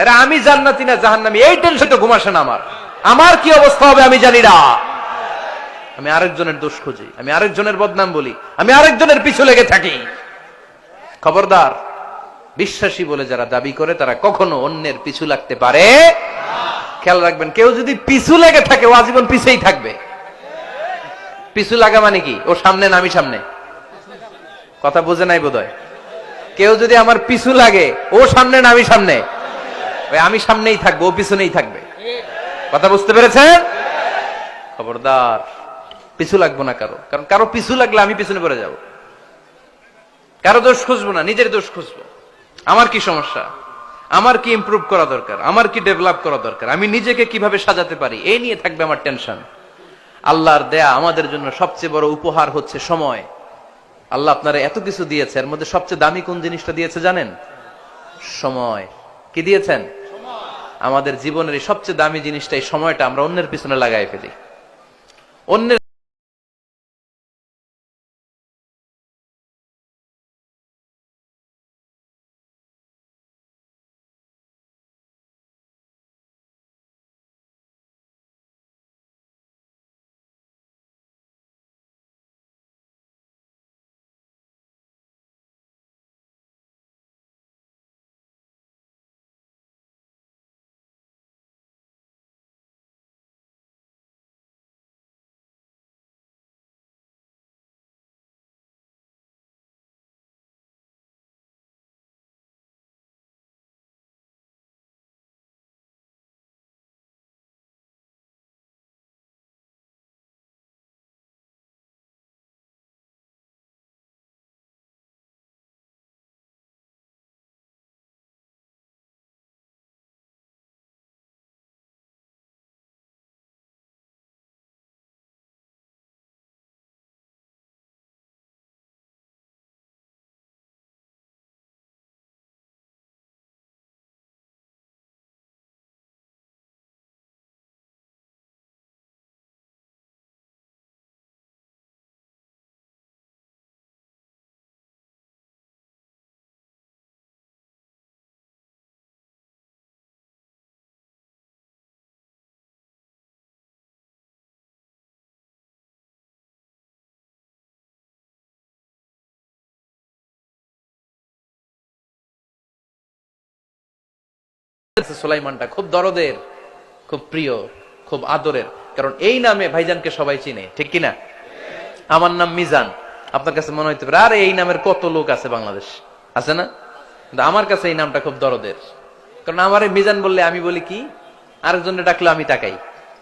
না আমি জান্নাতি না জাহান্নামী এই টেনশন তো ঘুমাসে না আমার। আমার কি অবস্থা হবে আমি জানি না। আমি আরেকজনের দোষ খুঁজি, আমি আরেকজনের বদনাম বলি, আমি আরেকজনের পিছু লেগে থাকি। খবরদার, বিশ্বাসী বলে যারা দাবি করে তারা কখনো অন্যের পিছু লাগতে পারে। খেয়াল রাখবেন, কেউ যদি পিছু লেগে থাকে ও আজীবন পিছেই থাকবে। পিছু লাগা মানে কি? ও সামনে না আমি সামনে? কথা বুঝে নাই বোধহয়। কেউ যদি আমার পিছু লাগে, ও সামনে না আমি সামনে? আমি সামনেই থাকবো, ও পিছনেই থাকবে। কথা বুঝতে পেরেছেন? খবরদার, পিছু লাগবো না কারো, কারণ কারো পিছু লাগলে আমি পিছনে পড়ে যাব। কারো দোষ খুঁজবো না, নিজের দোষ খুঁজবো। আমার কি সমস্যা, আমার কি ইমপ্রুভ করা দরকার, আমার কি ডেভেলপ করা দরকার, আমি নিজেকে কিভাবে সাজাতে পারি, এই নিয়ে থাকবে আমার টেনশন। আল্লাহর দেয়া আমাদের জন্য সবচেয়ে বড় উপহার হচ্ছে সময়। আল্লাহ আপনারা এত কিছু দিয়েছে, এর মধ্যে সবচেয়ে দামি কোন জিনিসটা দিয়েছে জানেন? সময়। কি দিয়েছেন? আমাদের জীবনের এই সবচেয়ে দামি জিনিসটা, এই সময়টা আমরা অন্যের পিছনে লাগাই ফেলি। অন্যের সুলাইমানটা খুব দরদের, খুব প্রিয়, খুব আদরের, কারণ এই নামে ভাইজানকে সবাই চিনে, ঠিক কিনা? আমার নাম মিজান, আপনার কাছে মনে হইতে পারে আরে এই নামের কত লোক আছে বাংলাদেশ, আছে না? কিন্তু আমার কাছে এই নামটা খুব দরদের, কারণ আমারে মিজান বললে আমি বলি কি, আরেকজনে ডাকলে আমি তাকাই,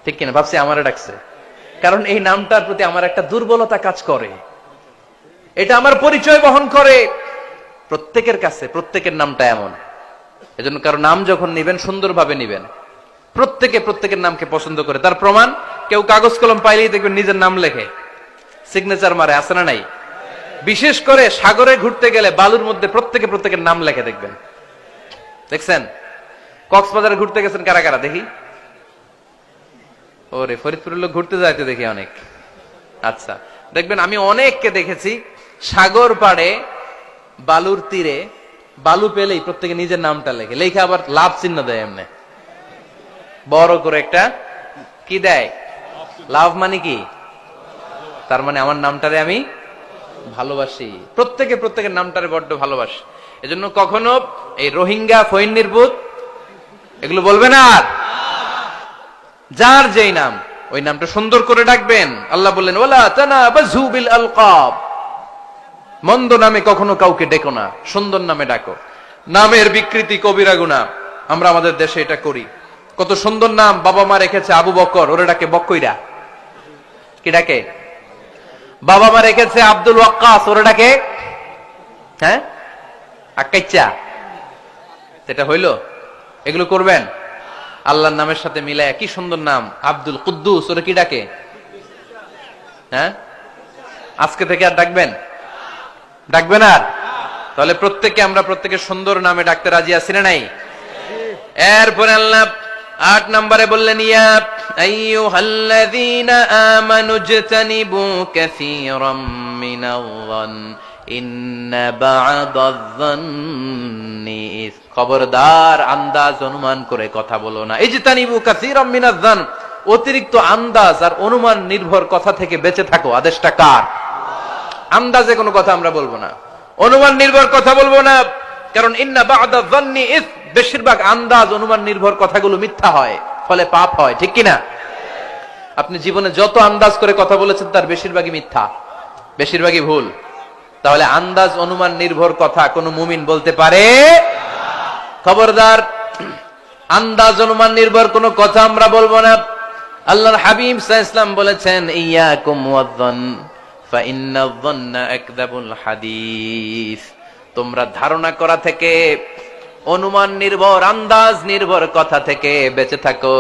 ঠিক কিনা? ভাবছি আমারে ডাকছে, কারণ এই নামটার প্রতি আমার একটা দুর্বলতা কাজ করে, এটা আমার পরিচয় বহন করে প্রত্যেকের কাছে। প্রত্যেকের নামটা এমন, এজন্য কারো নাম যখন নিবেন সুন্দরভাবে নিবেন। প্রত্যেকে প্রত্যেকের নামকে পছন্দ করে, তার প্রমাণ কেউ কাগজ কলম পাইলেই দেখবেন নিজের নাম লেখে, সিগনেচার মারে, আছে না নাই? বিশেষ করে সাগরে ঘুরতে গেলে বালুর মধ্যে প্রত্যেকে প্রত্যেকের নাম লেখে, দেখবেন, দেখছেন? কক্সবাজারে ঘুরতে গেছেন কারা কারা দেখি? ওরে ফরিদপুরের লোক ঘুরতে যাইতে দেখি অনেক। আচ্ছা, দেখবেন আমি অনেককে দেখেছি সাগর পাড়ে বালুর তীরে বালু পেলেই প্রত্যেকে নিজের নামটা লেখে, লেখে আবার লাভ চিহ্ন দেয়, এমনি বড় করে একটা কি দেয়, লাভ মানে কি, তার মানে আমার নামটারে আমি ভালোবাসি। প্রত্যেকে প্রত্যেকের নামটারে বড্ড ভালোবাসি। এজন্য কখনো এই রোহিঙ্গা, ফৈন্নির্বুত এগুলো বলবেন আর। যার যেই নাম, ওই নামটা সুন্দর করে ডাকবেন। আল্লাহ বললেন ওয়ালা তানাবাযু বিল আলকাব, মন্দ নামে কখনো কাউকে ডেকো না, সুন্দর নামে ডাকো। নামের বিকৃতি কবিরা গুনাহ, আমরা আমাদের দেশে এটা করি। কত সুন্দর নাম বাবা মা রেখেছে, আবু বকর, ওরে ডাকে বক্কইরা, কি ডাকে? বাবা মা রেখেছে আব্দুল ওয়াক্কাস, ওরে ডাকে হ্যাঁ আক্কাইচা। এটা হইল? এগুলো করবেন? আল্লাহর নামের সাথে মিলায় কি সুন্দর নাম, আব্দুল কুদ্দুস, ওরে কি ডাকে? হ্যাঁ, আজকে থেকে আর ডাকবেন? ডাকবেন আর? তাহলে প্রত্যেককে আমরা প্রত্যেকের সুন্দর নামে ডাকতে রাজি আছি না নাই? এরপরে আল্লাহ ৮ নম্বরে বললেন ইয়া আইয়ুহাল্লাযীনা আমানু জতানিবু কাসীরাম মিনাল-যান ইন্না বা'দায-যান্নি ইস, খবরদার আন্দাজ অনুমান করে কথা বলো না। ইজতানিবু কাসীরাম মিনায-যান, অতিরিক্ত আন্দাজ আর অনুমান নির্ভর কথা থেকে বেঁচে থাকো। আদেশটা কার? আন্দাজে কোনো কথা আমরা বলবো না, অনুমান নির্ভর কথা বলবো না, কারণ ইন্না বা'দায-যান্নি ইস, বেশিরভাগ আন্দাজ অনুমান নির্ভর কথাগুলো মিথ্যা হয়, ফলে পাপ হয়, ঠিক কিনা? আপনি জীবনে যত আন্দাজ করে কথা বলেছেন তার বেশিরভাগই মিথ্যা, বেশিরভাগই ভুল। তাহলে আন্দাজ অনুমান নির্ভর কথা কোন মুমিন বলতে পারে? খবরদার, আন্দাজ অনুমান নির্ভর কোন কথা আমরা বলবো না। আল্লাহর হাবিব সাল্লাল্লাহু আলাইহি ওয়াসাল্লাম বলেছেন, ইয়াকুম ওয়ায-যান ফা ইন্নায-যান্না আকযাবুল হাদিস, তোমরা ধারণা করা থেকে, অনুমান নির্ভর, আন্দাজ নির্ভর কথা থেকে বেঁচে থাকো,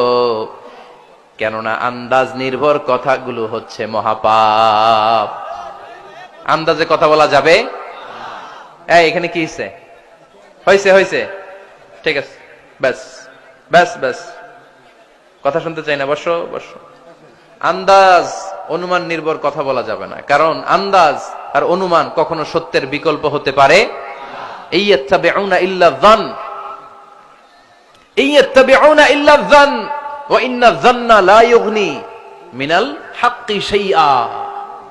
কেননা আন্দাজ নির্ভর কথাগুলো হচ্ছে মহাপাপ। আন্দাজে কথা বলা যাবে? এখানে কি হয়েছে? ঠিক আছে, ব্যাস ব্যাস ব্যাস, কথা শুনতে চাই না, বসো বসো। আন্দাজ অনুমান নির্ভর কথা বলা যাবে না, কারণ আন্দাজ আর অনুমান কখনো সত্যের বিকল্প হতে পারে। ইয়াত্তাবিউনা ইল্লা যান, ইয়াত্তাবিউনা ইল্লা যান ওয়া ইন্না যান্না লা ইউগনি মিনাল হাক্কি শাইআ।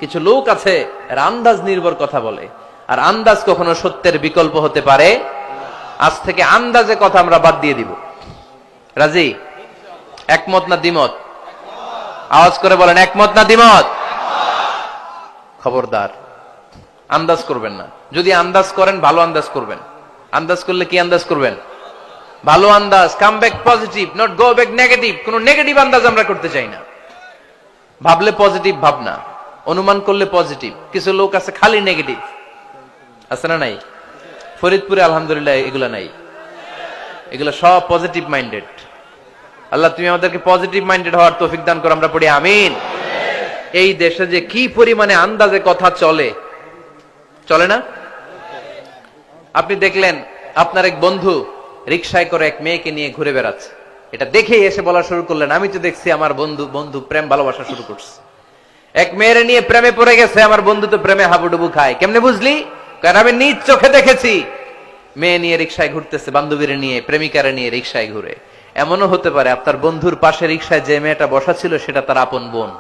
কিছু লোক আছে এরা আন্দাজ নির্ভর কথা বলে, আর আন্দাজ কখনো সত্যের বিকল্প হতে পারে। আজ থেকে আন্দাজে কথা আমরা বাদ দিয়ে দিব। রাজি? একমত না দ্বিমত? আওয়াজ করে বলেন, একমত না দ্বিমত? খবরদার, আন্দাজ করবেন না। যদি আন্দাজ করেন, ভালো আন্দাজ করবেন। আন্দাজ করলে কি আন্দাজ করবেন? ভালো আন্দাজ, come back positive, not go back negative. কোন নেগেটিভ আন্দাজ আমরা করতে চাই না। ভাবলে পজিটিভ ভাবনা, অনুমান করলে পজিটিভ। কিছু লোক আছে খালি নেগেটিভ, আছে না নাই? ফরিদপুরে আলহামদুলিল্লাহ এগুলা নাই, এগুলা সব পজিটিভ মাইন্ডেড। আল্লাহ তুমি আমাদেরকে পজিটিভ মাইন্ডেড হওয়ার তৌফিক দান করো, আমরা পড়ি আমিন। এই দেশে যে কি পরিমাণে আন্দাজে কথা চলে না? আপনি দেখলেন আপনার এক বন্ধু রিকশায় করে এক মেয়েকে নিয়ে ঘুরে বেড়াচ্ছে, এটা দেখেই এসে বলা শুরু করলেন, আমি তো দেখছি আমার বন্ধু প্রেম ভালোবাসা শুরু করছে, এক মেয়ের নিয়ে প্রেমে পড়ে গেছে, আমার বন্ধু তো প্রেমে হাবুডুবু খায়। কেমনে বুঝলি? কারণ আমি নিজ চোখে দেখেছি। মেয়ে নিয়ে রিকশায় ঘুরতেছে, বান্ধবীর নিয়ে, প্রেমিকারে নিয়ে রিকশায় ঘুরে। এমনও হতে পারে আপনার বন্ধুর পাশে রিকশায় যে মেয়েটা বসা ছিল সেটা তার আপন বোন,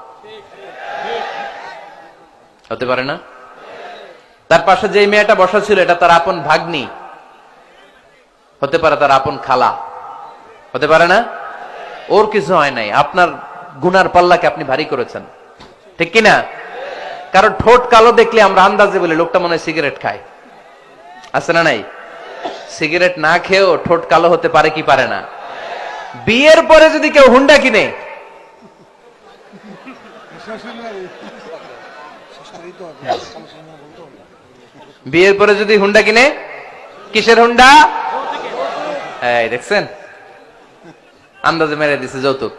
হতে পারে না? তার পাশে যে মেয়েটা বসা ছিল এটা তার আপন ভাগ্নি, হতে পারে তার আপন খালা, হতে পারে না? ওর কিছু হয় নাই, আপনার গুনার পাল্লাকে আপনি ভারী করেছেন, ঠিক কিনা? কারণ ঠোঁট কালো দেখলে আমরা আন্দাজে বলি লোকটা মনে হয় সিগারেট খায়, আছে না নাই? সিগারেট না খেয়েও ঠোঁট কালো হতে পারে কি পারে না? বিয়ের পরে যদি কেউ হুন্ডা কিনে, বিয়ের পরে যদি হুন্ডা কিনে, কিসের হুন্ডা? এই দেখছেন, আন্দাজে মেরে দিছে যৌতুক।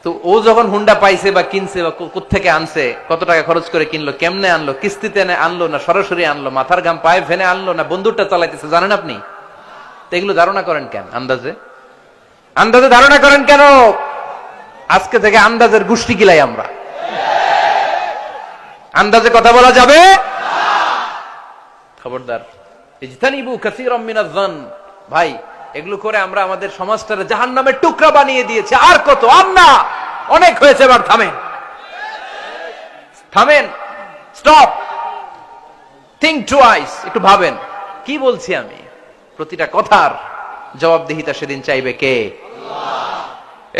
তো ও যখন হুন্ডা পাইছে বা কিনছে বা কোত্থেকে আনছে, কত টাকা খরচ করে কিনলো, কেমনে আনলো, কিস্তিতে আনলো না সরাসরি আনলো, মাথার ঘাম পায়ে ফেনে আনলো না বন্দুকটা চালাইতেছে, জানেন আপনি? তো এগুলো ধারণা করেন কেন? আন্দাজে ধারণা করেন কেন? আজকে থেকে আন্দাজের গোষ্ঠী গিলাই আমরা। আন্দাজে কথা বলা যাবে? খবরদার। ইজতানিবু কাসীরাম মিনায-যান। ভাই, এগুলো করে আমরা আমাদের সমাজটারে জাহান্নামের টুকরা বানিয়ে দিয়েছি। আর কত? আর না, অনেক হয়েছে, এবার থামেন, স্টপ, থিংক টুয়াইস। একটু ভাবেন কি বলছি আমি। প্রতিটা কথার জবাবদিহিতা সেদিন চাইবে কে?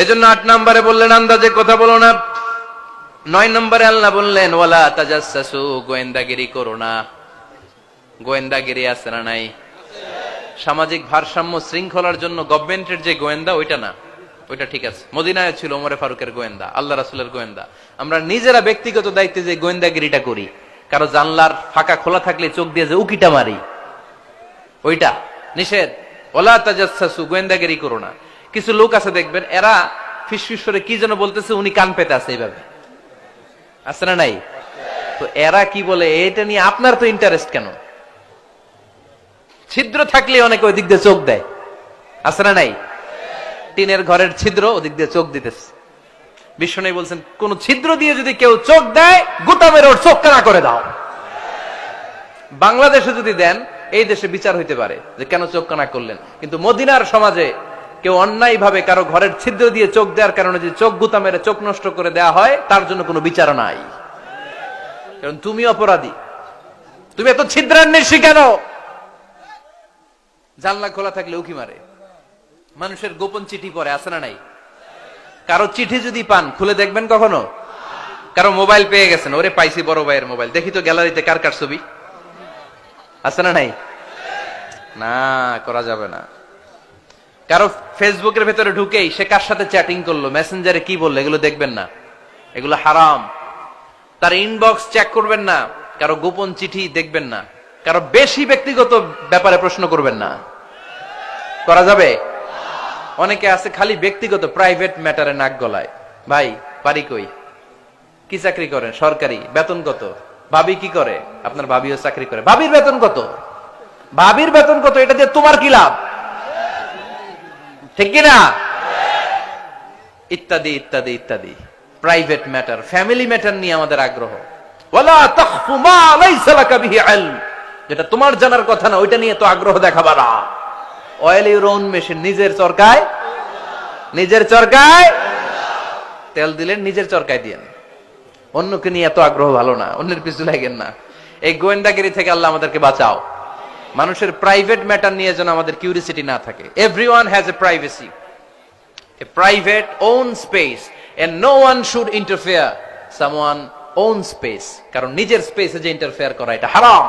এজন্য 8 নম্বরে বললেন আন্দাজে কথা বলো না। 9 নম্বরে আল্লাহ বললেন ওয়ালা তাজাসসু, গোয়েন্দাগিরি করো না। গোয়েন্দাগিরি আছে না নাই? সামাজিক ভারসাম্য শৃঙ্খলার জন্য গভর্নমেন্টের যে গোয়েন্দা, ওইটা না, ওইটা ঠিক আছে। মদিনায় ছিল ওমরে ফারুকের গোয়েন্দা, আল্লাহ রাসূলের গোয়েন্দা। আমরা নিজেরা ব্যক্তিগত দায়িত্বে যে গোয়েন্দাগিরিটা করি, কারো জানলার ফাঁকা খোলা থাকলে চোখ দিয়ে যে উকিটা মারি, ওইটা নিষেধ। ওয়ালা তাজাসসু, গোয়েন্দাগিরি করো না। কিছু লোক আছে দেখবেন, এরা ফিসফিস করে কি যেন বলতেছে, উনি কান পেতে আছে, এইভাবে আছে না নাই? তো এরা কি বলে, এটা নিয়ে আপনার তো ইন্টারেস্ট কেন? ছিদ্র থাকলে অনেকে ওই দিক দিয়ে চোখ দেয়, আছে না নাই? টিনের ঘরের ছিদ্র, ওদিক দিয়ে চোখ দিতেছে। বিষ্ণু বলছেন, কোন ছিদ্র দিয়ে যদি কেউ চোখ দেয়, গোটা মেরে ওর চোখ কানা করে দাও। বাংলাদেশে যদি দেন এই দেশে বিচার হইতে পারে যে কেন চোখ কানা করলেন, কিন্তু মদিনার সমাজে কেউ অন্যায় ভাবে কারো ঘরের ছিদ্র দিয়ে চোখ দেওয়ার কারণে যদি চোখ গুতা মেরে চোখ নষ্ট করে দেওয়া হয় তার জন্য কোনো বিচার নাই, কারণ তুমি অপরাধী। তুমি এত ছিদ্রান্বেষী কেন? জানলা খোলা থাকলে উকি মারে, মানুষের গোপন চিঠি পড়ে, আছে না নাই? কারো চিঠি যদি পান খুলে দেখবেন কখনো? কারো মোবাইল পেয়ে গেছেন, ওরে পাইছি বড় ভাইয়ের মোবাইল, দেখি তো গ্যালারিতে কার কার ছবি আছে না নাই? না, করা যাবে না। কারো ফেসবুকের ভেতরে ঢুকেই সে কার সাথে চ্যাটিং করলো, মেসেঞ্জারে কি বললো, এগুলো দেখবেন না, এগুলো হারাম। তার ইনবক্স চেক করবেন না, কারো গোপন চিঠি দেখবেন না, কারো বেশি ব্যক্তিগত ব্যাপারে প্রশ্ন করবেন না। করা যাবে? অনেকে আছে খালি ব্যক্তিগত প্রাইভেট ম্যাটারে নাক গলায়। ভাই বাড়ি কই, কি চাকরি করেন, সরকারি, বেতন কত, ভাবি কি করে, আপনার ভাবিও চাকরি করে, ভাবির বেতন কত, ভাবির বেতন কত, এটা দিয়ে তোমার কি লাভ, ঠিক কিনা? ইত্যাদি ইত্যাদি ইত্যাদি প্রাইভেট ম্যাটার, ফ্যামিলি ম্যাটার নিয়ে আমাদের আগ্রহ। ওয়ালা তাখফু মা লাইসা লাকা বিহি ইলম, যেটা তোমার জানার কথা না ওইটা নিয়ে তো আগ্রহ দেখাবা না। অয়েল ইউর ওন মেশিন, নিজের চরকায়, নিজের চরকায় তেল দিলেন, নিজের চরকায় দিয়েন। অন্যকে নিয়ে এত আগ্রহ ভালো না, অন্যের পিছু লাগেন না। এই গোয়েন্দাগিরি থেকে আল্লাহ আমাদেরকে বাঁচাও। মানুষের প্রাইভেট ম্যাটার নিয়ে যেন আমাদের কিউরিসিটি না থাকে। Everyone has a privacy, a private own space, and no one should interfere someone own space. কারণ নিজের স্পেসে যে ইন্টারফেয়ার করা এটা হারাম।